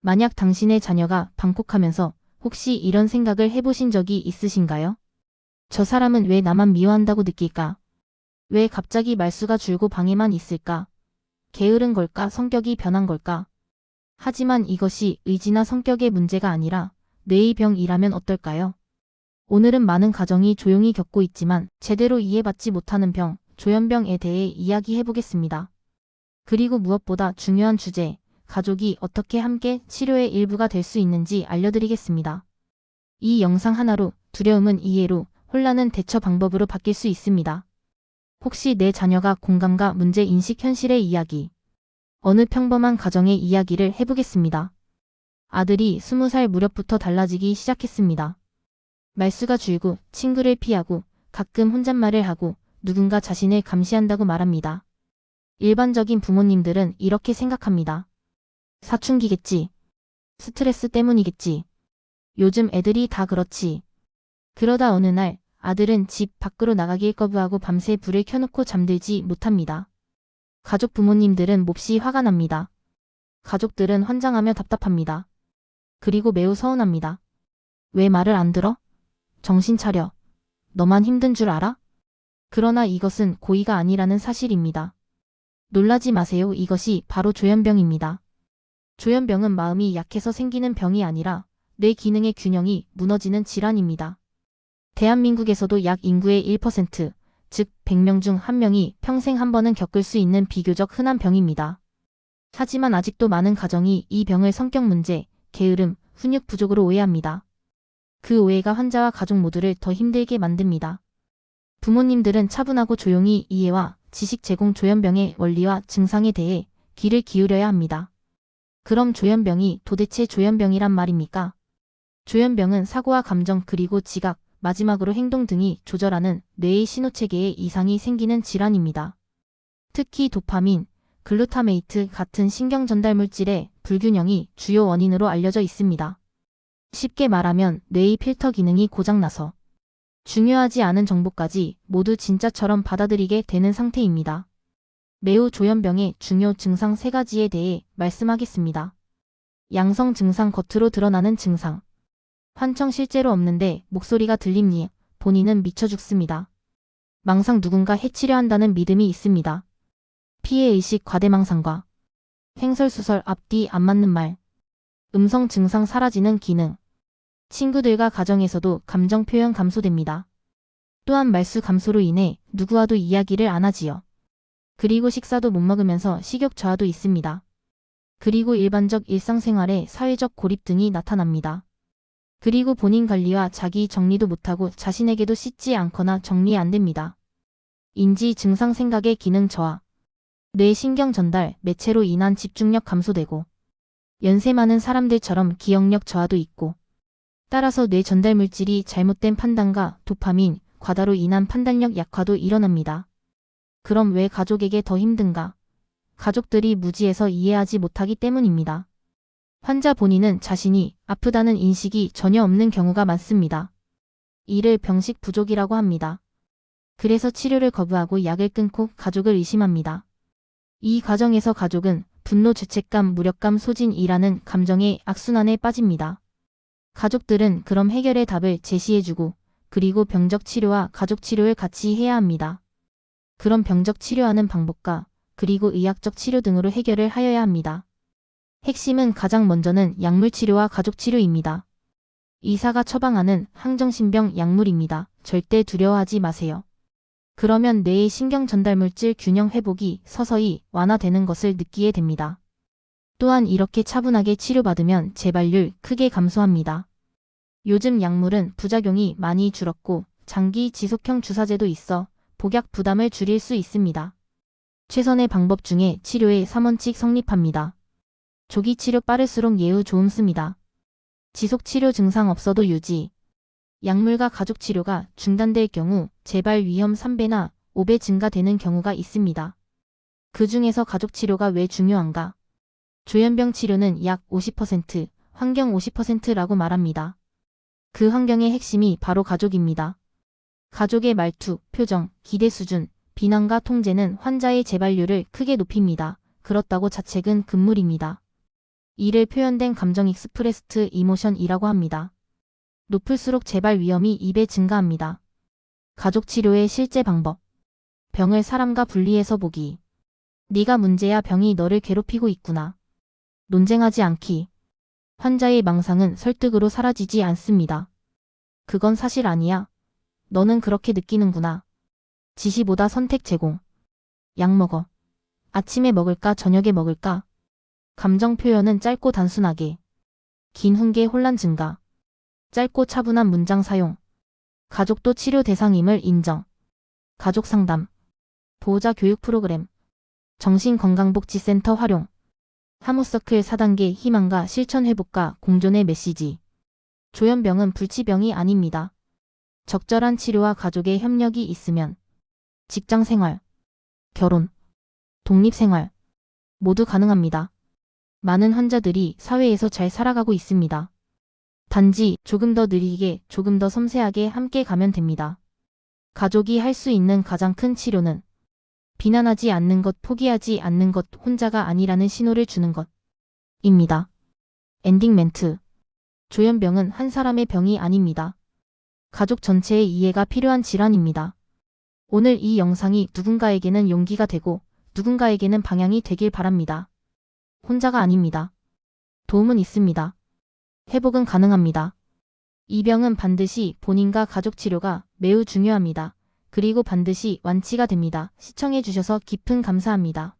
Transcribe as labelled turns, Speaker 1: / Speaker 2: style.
Speaker 1: 만약 당신의 자녀가 방콕하면서 혹시 이런 생각을 해보신 적이 있으신가요? 저 사람은 왜 나만 미워한다고 느낄까? 왜 갑자기 말수가 줄고 방에만 있을까? 게으른 걸까? 성격이 변한 걸까? 하지만 이것이 의지나 성격의 문제가 아니라 뇌의 병이라면 어떨까요? 오늘은 많은 가정이 조용히 겪고 있지만 제대로 이해받지 못하는 병, 조현병에 대해 이야기해보겠습니다. 그리고 무엇보다 중요한 주제, 가족이 어떻게 함께 치료의 일부가 될 수 있는지 알려드리겠습니다. 이 영상 하나로 두려움은 이해로, 혼란은 대처 방법으로 바뀔 수 있습니다. 혹시 내 자녀가 공감과 문제인식 현실의 이야기, 어느 평범한 가정의 이야기를 해보겠습니다. 아들이 20살 무렵부터 달라지기 시작했습니다. 말수가 줄고 친구를 피하고 가끔 혼잣말을 하고 누군가 자신을 감시한다고 말합니다. 일반적인 부모님들은 이렇게 생각합니다. 사춘기겠지. 스트레스 때문이겠지. 요즘 애들이 다 그렇지. 그러다 어느 날 아들은 집 밖으로 나가길 거부하고 밤새 불을 켜놓고 잠들지 못합니다. 가족 부모님들은 몹시 화가 납니다. 가족들은 환장하며 답답합니다. 그리고 매우 서운합니다. 왜 말을 안 들어? 정신 차려. 너만 힘든 줄 알아? 그러나 이것은 고의가 아니라는 사실입니다. 놀라지 마세요. 이것이 바로 조현병입니다. 조현병은 마음이 약해서 생기는 병이 아니라 뇌 기능의 균형이 무너지는 질환입니다. 대한민국에서도 약 인구의 1%, 즉 100명 중 1명이 평생 한 번은 겪을 수 있는 비교적 흔한 병입니다. 하지만 아직도 많은 가정이 이 병을 성격 문제, 게으름, 훈육 부족으로 오해합니다. 그 오해가 환자와 가족 모두를 더 힘들게 만듭니다. 부모님들은 차분하고 조용히 이해와 지식 제공 조현병의 원리와 증상에 대해 귀를 기울여야 합니다. 그럼 조현병이 도대체 조현병이란 말입니까? 조현병은 사고와 감정 그리고 지각, 마지막으로 행동 등이 조절하는 뇌의 신호체계에 이상이 생기는 질환입니다. 특히 도파민, 글루타메이트 같은 신경 전달 물질의 불균형이 주요 원인으로 알려져 있습니다. 쉽게 말하면 뇌의 필터 기능이 고장나서 중요하지 않은 정보까지 모두 진짜처럼 받아들이게 되는 상태입니다. 매우 조현병의 중요 증상 3가지에 대해 말씀하겠습니다. 양성 증상 겉으로 드러나는 증상. 환청 실제로 없는데 목소리가 들립니? 본인은 미쳐 죽습니다. 망상 누군가 해치려 한다는 믿음이 있습니다. 피해의식 과대망상과 횡설수설 앞뒤 안 맞는 말. 음성 증상 사라지는 기능. 친구들과 가정에서도 감정 표현 감소됩니다. 또한 말수 감소로 인해 누구와도 이야기를 안 하지요. 그리고 식사도 못 먹으면서 식욕 저하도 있습니다. 그리고 일반적 일상생활에 사회적 고립 등이 나타납니다. 그리고 본인 관리와 자기 정리도 못하고 자신에게도 씻지 않거나 정리 안 됩니다. 인지 증상 생각의 기능 저하. 뇌 신경 전달, 매체로 인한 집중력 감소되고 연세 많은 사람들처럼 기억력 저하도 있고 따라서 뇌 전달 물질이 잘못된 판단과 도파민, 과다로 인한 판단력 약화도 일어납니다. 그럼 왜 가족에게 더 힘든가? 가족들이 무지해서 이해하지 못하기 때문입니다. 환자 본인은 자신이 아프다는 인식이 전혀 없는 경우가 많습니다. 이를 병식 부족이라고 합니다. 그래서 치료를 거부하고 약을 끊고 가족을 의심합니다. 이 과정에서 가족은 분노, 죄책감, 무력감, 소진이라는 감정의 악순환에 빠집니다. 가족들은 그럼 해결의 답을 제시해주고 그리고 병적 치료와 가족 치료를 같이 해야 합니다. 그럼 병적 치료하는 방법과 그리고 의학적 치료 등으로 해결을 하여야 합니다. 핵심은 가장 먼저는 약물 치료와 가족 치료입니다. 의사가 처방하는 항정신병 약물입니다. 절대 두려워하지 마세요. 그러면 뇌의 신경 전달 물질 균형 회복이 서서히 완화되는 것을 느끼게 됩니다. 또한 이렇게 차분하게 치료받으면 재발률 크게 감소합니다. 요즘 약물은 부작용이 많이 줄었고 장기 지속형 주사제도 있어 복약 부담을 줄일 수 있습니다. 최선의 방법 중에 치료의 3원칙 성립합니다. 조기 치료 빠를수록 예후 좋음습니다. 지속 치료 증상 없어도 유지. 약물과 가족 치료가 중단될 경우 재발 위험 3배나 5배 증가되는 경우가 있습니다. 그 중에서 가족 치료가 왜 중요한가? 조현병 치료는 약 50%, 환경 50%라고 말합니다. 그 환경의 핵심이 바로 가족입니다. 가족의 말투, 표정, 기대 수준, 비난과 통제는 환자의 재발률을 크게 높입니다. 그렇다고 자책은 금물입니다. 이를 표현된 감정 익스프레스트 이모션이라고 합니다. 높을수록 재발 위험이 2배 증가합니다. 가족 치료의 실제 방법. 병을 사람과 분리해서 보기. 네가 문제야, 병이 너를 괴롭히고 있구나. 논쟁하지 않기. 환자의 망상은 설득으로 사라지지 않습니다. 그건 사실 아니야. 너는 그렇게 느끼는구나. 지시보다 선택 제공. 약 먹어. 아침에 먹을까, 저녁에 먹을까? 감정 표현은 짧고 단순하게. 긴 훈계 혼란 증가. 짧고 차분한 문장 사용. 가족도 치료 대상임을 인정. 가족 상담. 보호자 교육 프로그램. 정신건강복지센터 활용. 하모서클 4단계 희망과 실천 회복과 공존의 메시지. 조현병은 불치병이 아닙니다. 적절한 치료와 가족의 협력이 있으면 직장 생활, 결혼, 독립생활 모두 가능합니다. 많은 환자들이 사회에서 잘 살아가고 있습니다. 단지 조금 더 느리게, 조금 더 섬세하게 함께 가면 됩니다. 가족이 할 수 있는 가장 큰 치료는 비난하지 않는 것, 포기하지 않는 것, 혼자가 아니라는 신호를 주는 것 입니다. 엔딩 멘트. 조현병은 한 사람의 병이 아닙니다. 가족 전체의 이해가 필요한 질환입니다. 오늘 이 영상이 누군가에게는 용기가 되고 누군가에게는 방향이 되길 바랍니다. 혼자가 아닙니다. 도움은 있습니다. 회복은 가능합니다. 이 병은 반드시 본인과 가족 치료가 매우 중요합니다. 그리고 반드시 완치가 됩니다. 시청해주셔서 깊은 감사합니다.